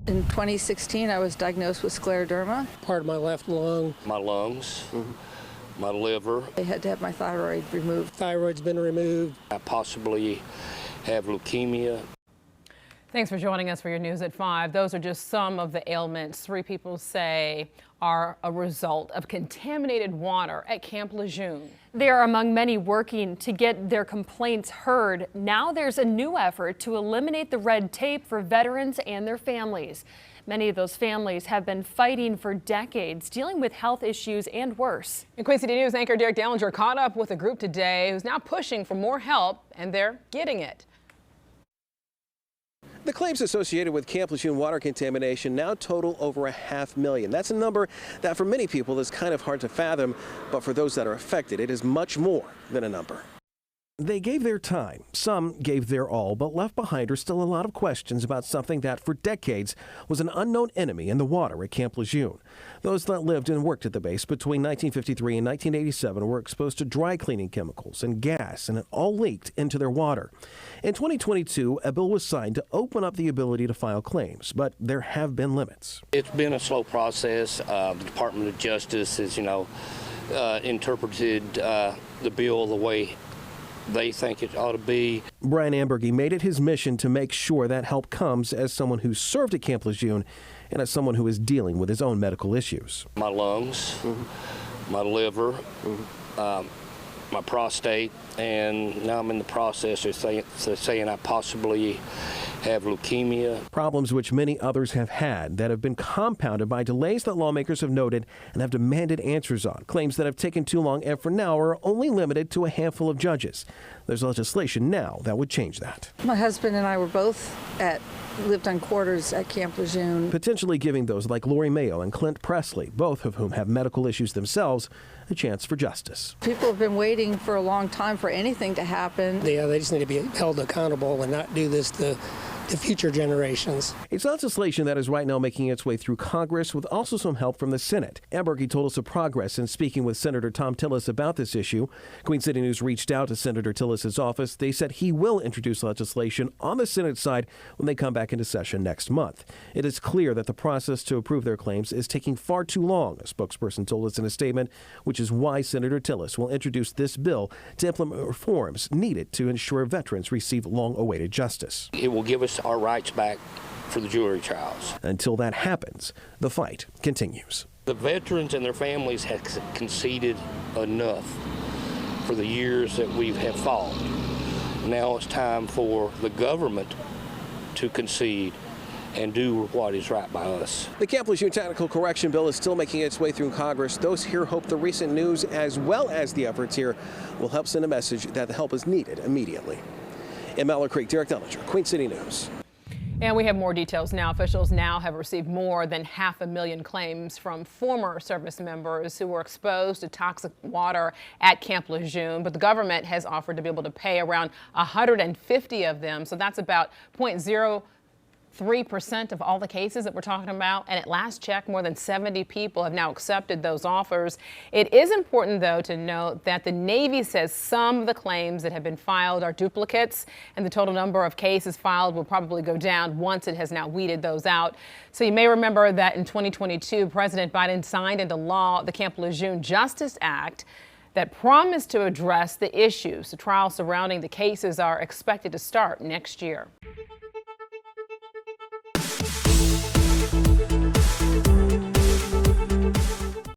In 2016, I was diagnosed with scleroderma. Part of my left lung. My lungs, my liver. I had to have my thyroid removed. Thyroid's been removed. I possibly have leukemia. Thanks for joining us for your news at 5. Those are just some of the ailments 3 people say are a result of contaminated water at Camp Lejeune. They are among many working to get their complaints heard. Now there's a new effort to eliminate the red tape for veterans and their families. Many of those families have been fighting for decades, dealing with health issues and worse. And Queen City News anchor Derek Dellinger caught up with a group today who's now pushing for more help, and they're getting it. The claims associated with Camp Lejeune water contamination now total over 500,000. That's a number that for many people is kind of hard to fathom, but for those that are affected, it is much more than a number. They gave their time, some gave their all, but left behind are still a lot of questions about something that for decades was an unknown enemy in the water at Camp Lejeune. Those that lived and worked at the base between 1953 and 1987 were exposed to dry cleaning chemicals and gas, and it all leaked into their water. In 2022, a bill was signed to open up the ability to file claims, but there have been limits. It's been a slow process. The Department of Justice has, interpreted the bill the way they think it ought to be. Brian Ambergy made it his mission to make sure that help comes as someone who served at Camp Lejeune and as someone who is dealing with his own medical issues. My lungs, my liver, my prostate, and now I'm in the process of saying I possibly have leukemia. Problems which many others have had that have been compounded by delays that lawmakers have noted and have demanded answers on. Claims that have taken too long and for now are only limited to a handful of judges. There's legislation now that would change that. My husband and I were both lived on quarters at Camp Lejeune. Potentially giving those like Lori Mayo and Clint Presley, both of whom have medical issues themselves, a chance for justice. People have been waiting for a long time for anything to happen. Yeah, they just need to be held accountable and not do this to future generations. It's legislation that is right now making its way through Congress with also some help from the Senate. Ambergy told us of progress in speaking with Senator Tom Tillis about this issue. Queen City News reached out to Senator Tillis' office. They said he will introduce legislation on the Senate side when they come back into session next month. It is clear that the process to approve their claims is taking far too long, a spokesperson told us in a statement, which is why Senator Tillis will introduce this bill to implement reforms needed to ensure veterans receive long-awaited justice. It will give us our rights back for the jewelry trials. Until that happens, the fight continues. The veterans and their families have conceded enough for the years that we have fought. Now it's time for the government to concede and do what is right by us. The Camp Lejeune Technical Correction Bill is still making its way through Congress. Those here hope the recent news, as well as the efforts here, will help send a message that the help is needed immediately. In Mallard Creek, Derek Dellinger, Queen City News. And we have more details now. Officials now have received more than 500,000 claims from former service members who were exposed to toxic water at Camp Lejeune, but the government has offered to be able to pay around 150 of them. So that's about 0.03% of all the cases that we're talking about. And at last check, more than 70 people have now accepted those offers. It is important, though, to note that the Navy says some of the claims that have been filed are duplicates, and the total number of cases filed will probably go down once it has now weeded those out. So you may remember that in 2022, President Biden signed into law the Camp Lejeune Justice Act that promised to address the issues. The trials surrounding the cases are expected to start next year.